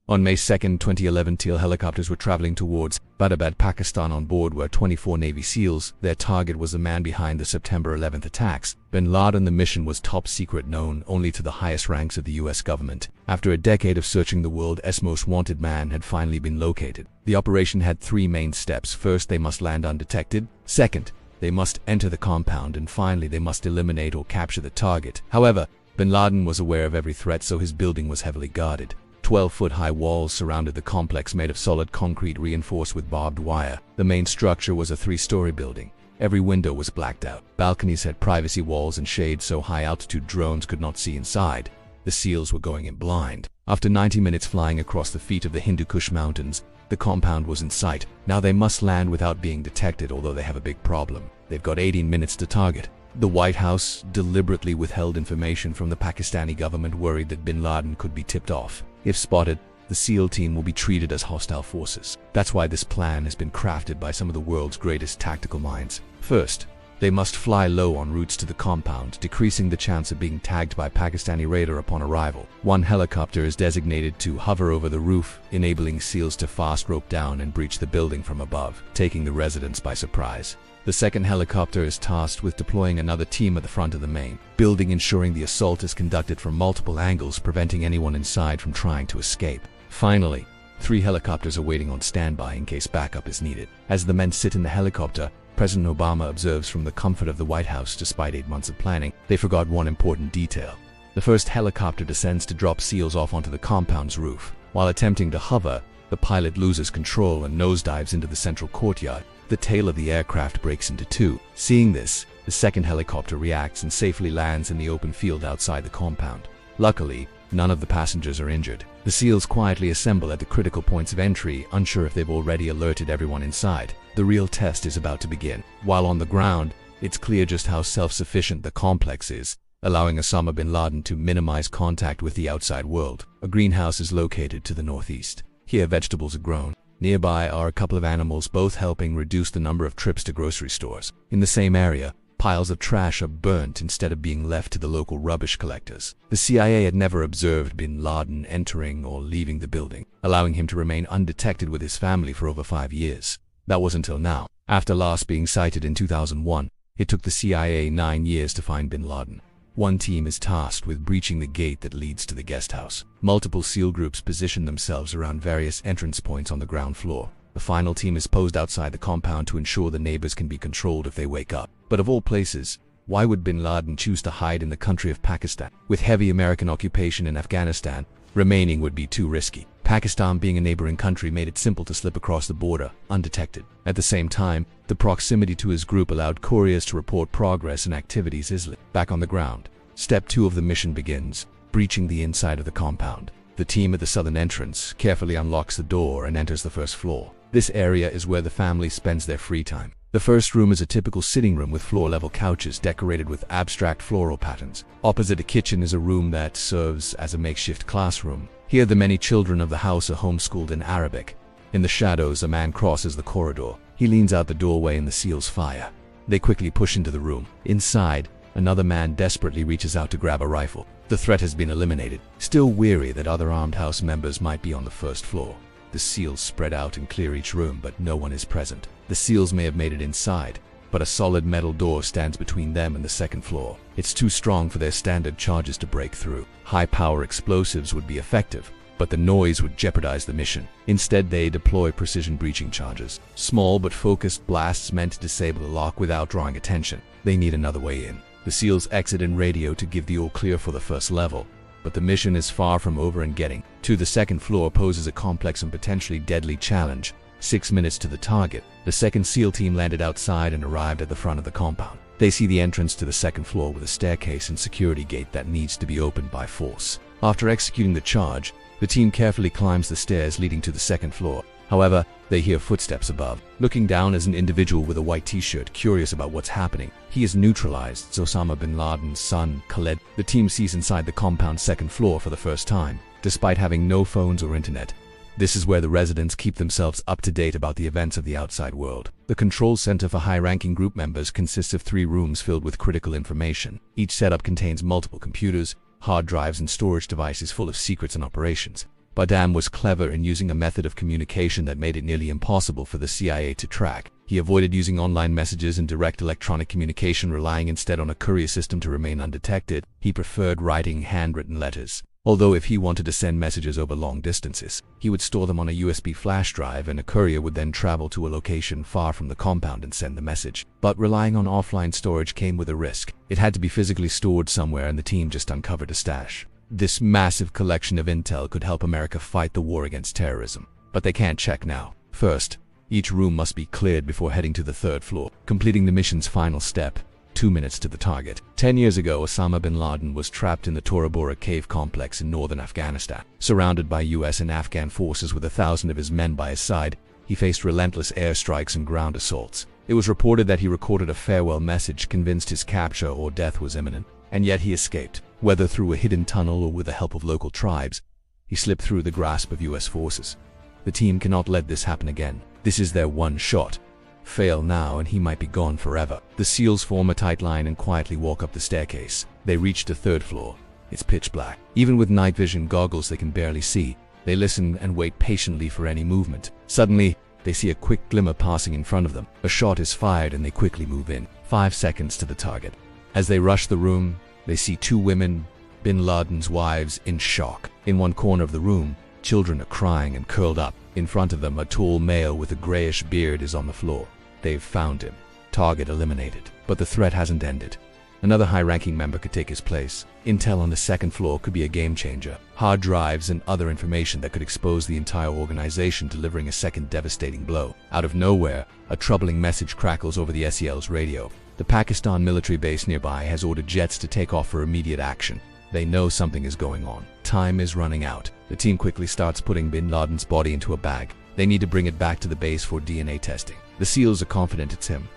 On May 2, 2011, Teal helicopters were traveling towards Abbottabad, Pakistan. On board were 24 Navy SEALs. Their target was the man behind the September 11th attacks, bin Laden. The mission was top secret, known only to the highest ranks of the US government. After a decade of searching, the world's most wanted man had finally been located. The operation had three main steps. First, they must land undetected. Second, they must enter the compound. And finally, they must eliminate or capture the target. However, bin Laden was aware of every threat, so his building was heavily guarded. 12-foot-high walls surrounded the complex, made of solid concrete reinforced with barbed wire. The main structure was a 3-story building. Every window was blacked out. Balconies had privacy walls and shades so high-altitude drones could not see inside. The SEALs were going in blind. After 90 minutes flying across the feet of the Hindu Kush Mountains, the compound was in sight. Now they must land without being detected, although they have a big problem. They've got 18 minutes to target. The White House deliberately withheld information from the Pakistani government, worried that bin Laden could be tipped off. If spotted, the SEAL team will be treated as hostile forces. That's why this plan has been crafted by some of the world's greatest tactical minds. First, they must fly low on routes to the compound, decreasing the chance of being tagged by Pakistani radar upon arrival. One helicopter is designated to hover over the roof, enabling SEALs to fast rope down and breach the building from above, taking the residents by surprise. The second helicopter is tasked with deploying another team at the front of the main building, ensuring the assault is conducted from multiple angles, preventing anyone inside from trying to escape. Finally, 3 helicopters are waiting on standby in case backup is needed. As the men sit in the helicopter, President Obama observes from the comfort of the White House. Despite 8 months of planning, they forgot one important detail. The first helicopter descends to drop SEALs off onto the compound's roof. While attempting to hover, the pilot loses control and nosedives into the central courtyard. The tail of the aircraft breaks into 2. Seeing this, the second helicopter reacts and safely lands in the open field outside the compound. Luckily, none of the passengers are injured. The SEALs quietly assemble at the critical points of entry, unsure if they've already alerted everyone inside. The real test is about to begin. While on the ground, it's clear just how self-sufficient the complex is, allowing Osama bin Laden to minimize contact with the outside world. A greenhouse is located to the northeast. Here, vegetables are grown. Nearby are a couple of animals, both helping reduce the number of trips to grocery stores. In the same area, piles of trash are burnt instead of being left to the local rubbish collectors. The CIA had never observed bin Laden entering or leaving the building, allowing him to remain undetected with his family for over 5 years. That was until now. After last being sighted in 2001, it took the CIA 9 years to find bin Laden. One team is tasked with breaching the gate that leads to the guest house. Multiple SEAL groups position themselves around various entrance points on the ground floor. The final team is posed outside the compound to ensure the neighbors can be controlled if they wake up. But of all places, why would bin Laden choose to hide in the country of Pakistan? With heavy American occupation in Afghanistan, remaining would be too risky. Pakistan, being a neighboring country, made it simple to slip across the border undetected. At the same time, the proximity to his group allowed couriers to report progress and activities easily. Back on the ground, Step 2 of the mission begins, breaching the inside of the compound. The team at the southern entrance carefully unlocks the door and enters the first floor. This area is where the family spends their free time. The first room is a typical sitting room with floor-level couches decorated with abstract floral patterns. Opposite the kitchen is a room that serves as a makeshift classroom. Here, the many children of the house are homeschooled in Arabic. In the shadows, a man crosses the corridor. He leans out the doorway and the SEALs fire. They quickly push into the room. Inside, another man desperately reaches out to grab a rifle. The threat has been eliminated. Still weary that other armed house members might be on the first floor, the SEALs spread out and clear each room, but no one is present. The SEALs may have made it inside, but a solid metal door stands between them and the second floor. It's too strong for their standard charges to break through. High-power explosives would be effective, but the noise would jeopardize the mission. Instead, they deploy precision breaching charges. Small but focused blasts meant to disable the lock without drawing attention. They need another way in. The SEALs exit and radio to give the all clear for the first level, but the mission is far from over, and getting to the second floor poses a complex and potentially deadly challenge. 6 minutes to the target, the second SEAL team landed outside and arrived at the front of the compound. They see the entrance to the second floor with a staircase and security gate that needs to be opened by force. After executing the charge, the team carefully climbs the stairs leading to the second floor. However, they hear footsteps above. Looking down is an individual with a white t-shirt, curious about what's happening. He is neutralized. It's Osama bin Laden's son, Khaled. The team sees inside the compound's second floor for the first time, despite having no phones or internet. This is where the residents keep themselves up to date about the events of the outside world. The control center for high-ranking group members consists of 3 rooms filled with critical information. Each setup contains multiple computers, hard drives, and storage devices full of secrets and operations. Saddam was clever in using a method of communication that made it nearly impossible for the CIA to track. He avoided using online messages and direct electronic communication, relying instead on a courier system to remain undetected. He preferred writing handwritten letters. Although if he wanted to send messages over long distances, he would store them on a USB flash drive, and a courier would then travel to a location far from the compound and send the message. But relying on offline storage came with a risk. It had to be physically stored somewhere, and the team just uncovered a stash. This massive collection of intel could help America fight the war against terrorism. But they can't check now. First, each room must be cleared before heading to the third floor, completing the mission's final step. 2 minutes to the target. 10 years ago, Osama bin Laden was trapped in the Tora Bora cave complex in northern Afghanistan. Surrounded by US and Afghan forces with 1,000 of his men by his side, he faced relentless airstrikes and ground assaults. It was reported that he recorded a farewell message, convinced his capture or death was imminent. And yet he escaped. Whether through a hidden tunnel or with the help of local tribes, he slipped through the grasp of US forces. The team cannot let this happen again. This is their one shot. Fail now and he might be gone forever. The SEALs form a tight line and quietly walk up the staircase. They reach the third floor. It's pitch black. Even with night vision goggles they can barely see. They listen and wait patiently for any movement. Suddenly, they see a quick glimmer passing in front of them. A shot is fired and they quickly move in. 5 seconds to the target. As they rush the room, they see 2 women, bin Laden's wives, in shock. In one corner of the room, children are crying and curled up. In front of them, a tall male with a grayish beard is on the floor. They've found him. Target eliminated. But the threat hasn't ended. Another high-ranking member could take his place. Intel on the second floor could be a game-changer. Hard drives and other information that could expose the entire organization, delivering a second devastating blow. Out of nowhere, a troubling message crackles over the SEL's radio. The Pakistan military base nearby has ordered jets to take off for immediate action. They know something is going on. Time is running out. The team quickly starts putting bin Laden's body into a bag. They need to bring it back to the base for DNA testing. The SEALs are confident it's him,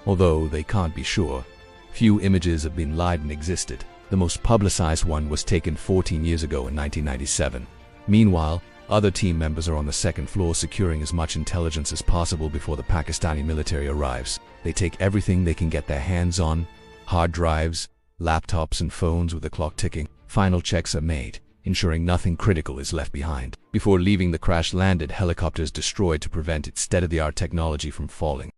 although they can't be sure. Few images of bin Laden existed. The most publicized one was taken 14 years ago in 1997. Meanwhile, other team members are on the second floor securing as much intelligence as possible before the Pakistani military arrives. They take everything they can get their hands on: hard drives, laptops and phones with the clock ticking. Final checks are made, ensuring nothing critical is left behind. Before leaving, the crash-landed helicopter is destroyed to prevent its state-of-the-art technology from falling.